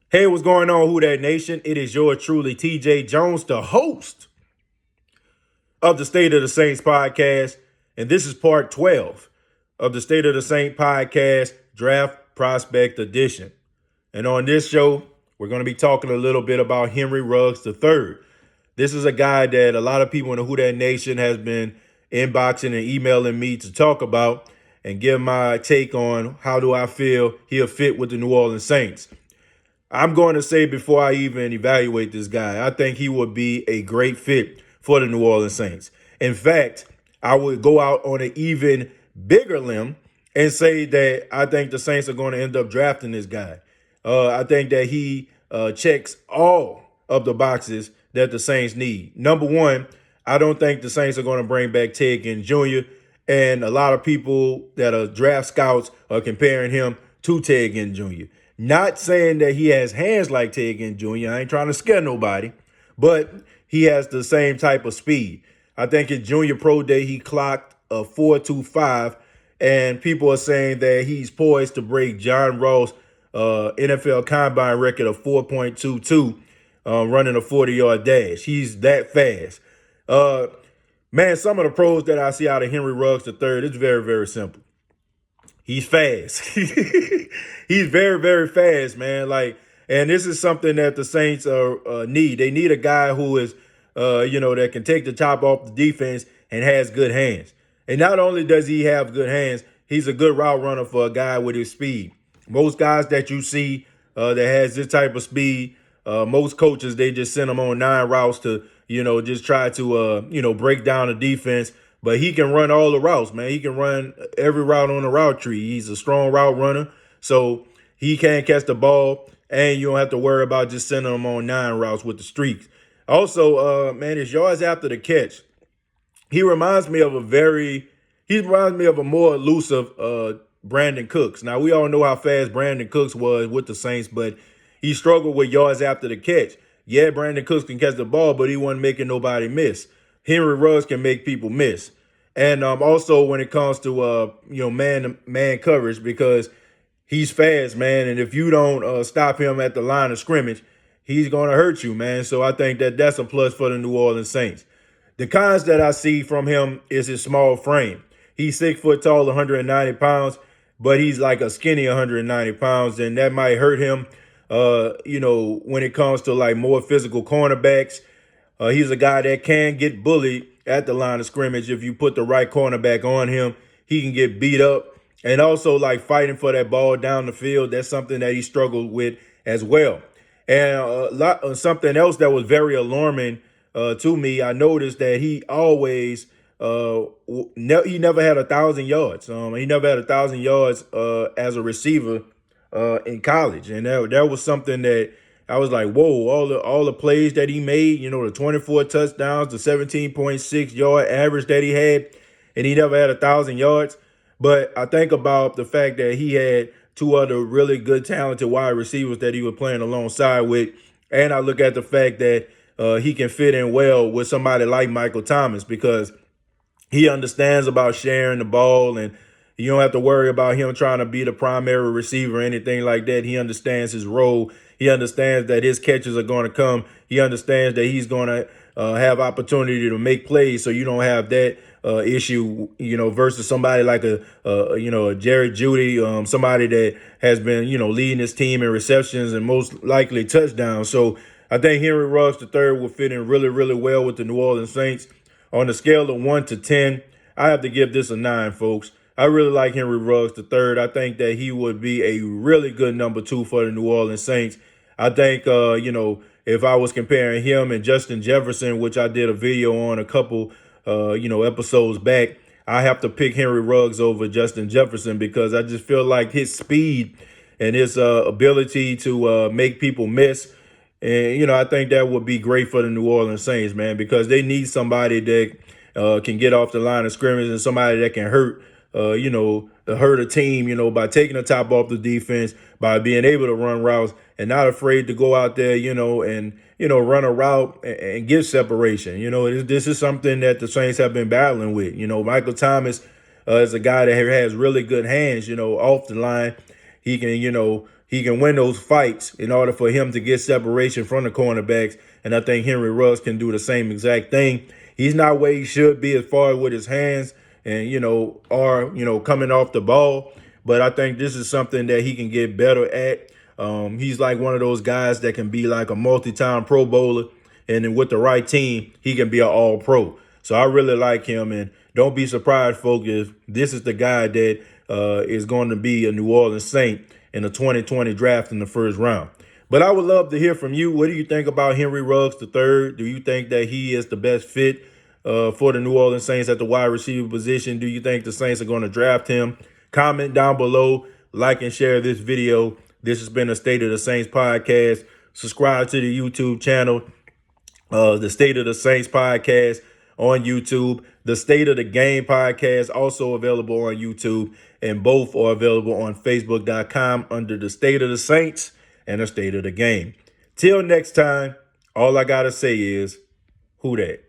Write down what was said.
Hey, what's going on, Who That Nation? It is yours truly, TJ Jones, the host of the State of the Saints podcast. And this is part 12 of the State of the Saints podcast, Draft Prospect Edition. And on this show, we're going to be talking a little bit about Henry Ruggs III. This is a guy that a lot of people in the Who That Nation has been inboxing and emailing me to talk about and give my take on how do I feel he'll fit with the New Orleans Saints. I'm going to say before I even evaluate this guy, I think he would be a great fit for the New Orleans Saints. In fact, I would go out on an even bigger limb and say that I think the Saints are going to end up drafting this guy. I think that he checks all of the boxes that the Saints need. Number one, I don't think the Saints are going to bring back Ted Ginn Jr., and a lot of people that are draft scouts are comparing him to Ted Ginn Jr. Not saying that he has hands like Ted Ginn Jr. I ain't trying to scare nobody, but he has the same type of speed. I think his junior pro day, he clocked a 4.25, and people are saying that he's poised to break John Ross' NFL combine record of 4.22, running a 40-yard dash. He's that fast. Man, some of the pros that I see out of Henry Ruggs III, it's very, very simple. He's fast. He's very, very fast, man. And this is something that the Saints need. They need a guy who is, that can take the top off the defense and has good hands. And not only does he have good hands, he's a good route runner for a guy with his speed. Most guys that you see that has this type of speed, most coaches, they just send them on 9 routes to, just try to, break down the defense. But he can run all the routes, man. He can run every route on the route tree. He's a strong route runner, so he can catch the ball, and you don't have to worry about just sending him on 9 routes with the streaks. Also, his yards after the catch, he reminds me of a more elusive Brandin Cooks. Now, we all know how fast Brandin Cooks was with the Saints, but he struggled with yards after the catch. Yeah, Brandin Cooks can catch the ball, but he wasn't making nobody miss. Henry Ruggs can make people miss. And also when it comes to, man-to-man coverage, because he's fast, man. And if you don't stop him at the line of scrimmage, he's going to hurt you, man. So I think that that's a plus for the New Orleans Saints. The cons that I see from him is his small frame. He's 6 foot tall, 190 pounds, but he's like a skinny 190 pounds. And that might hurt him, when it comes to like more physical cornerbacks. He's a guy that can get bullied at the line of scrimmage. If you put the right cornerback on him, he can get beat up. And also, like, fighting for that ball down the field, that's something that he struggled with as well. And something else that was very alarming to me, I noticed that he always he never had 1,000 yards. He never had 1,000 yards as a receiver in college, and that was something that I was like, whoa, all the plays that he made, the 24 touchdowns, the 17.6 yard average that he had, and he never had 1,000 yards. But I think about the fact that he had 2 other really good, talented wide receivers that he was playing alongside with. And I look at the fact that he can fit in well with somebody like Michael Thomas, because he understands about sharing the ball, and you don't have to worry about him trying to be the primary receiver or anything like that. He understands his role. He understands that his catches are going to come. He understands that he's going to have opportunity to make plays, so you don't have that issue, versus somebody like a Jerry Jeudy, somebody that has been, leading his team in receptions and most likely touchdowns. So I think Henry Ruggs III will fit in really, really well with the New Orleans Saints. On a scale of 1 to 10, I have to give this a 9, folks. I really like Henry Ruggs III. I think that he would be a really good number 2 for the New Orleans Saints. I think, if I was comparing him and Justin Jefferson, which I did a video on a couple, episodes back, I have to pick Henry Ruggs over Justin Jefferson, because I just feel like his speed and his ability to make people miss. And, I think that would be great for the New Orleans Saints, man, because they need somebody that can get off the line of scrimmage, and somebody that can hurt a team, by taking the top off the defense, by being able to run routes and not afraid to go out there, and run a route and give separation. This is something that the Saints have been battling with. Michael Thomas is a guy that has really good hands, off the line. He can, he can win those fights in order for him to get separation from the cornerbacks. And I think Henry Ruggs can do the same exact thing. He's not where he should be as far as with his hands and, coming off the ball. But I think this is something that he can get better at. He's like one of those guys that can be like a multi-time Pro Bowler. And then with the right team, he can be an all-pro. So I really like him. And don't be surprised, folks, if this is the guy that is going to be a New Orleans Saint in the 2020 draft in the first round. But I would love to hear from you. What do you think about Henry Ruggs III? Do you think that he is the best fit for the New Orleans Saints at the wide receiver position? Do you think the Saints are going to draft him? Comment down below, like and share this video. This has been the State of the Saints podcast. Subscribe to the YouTube channel, the State of the Saints podcast on YouTube. The State of the Game podcast also available on YouTube, and both are available on Facebook.com under the State of the Saints and the State of the Game. Till next time, all I got to say is, who dat?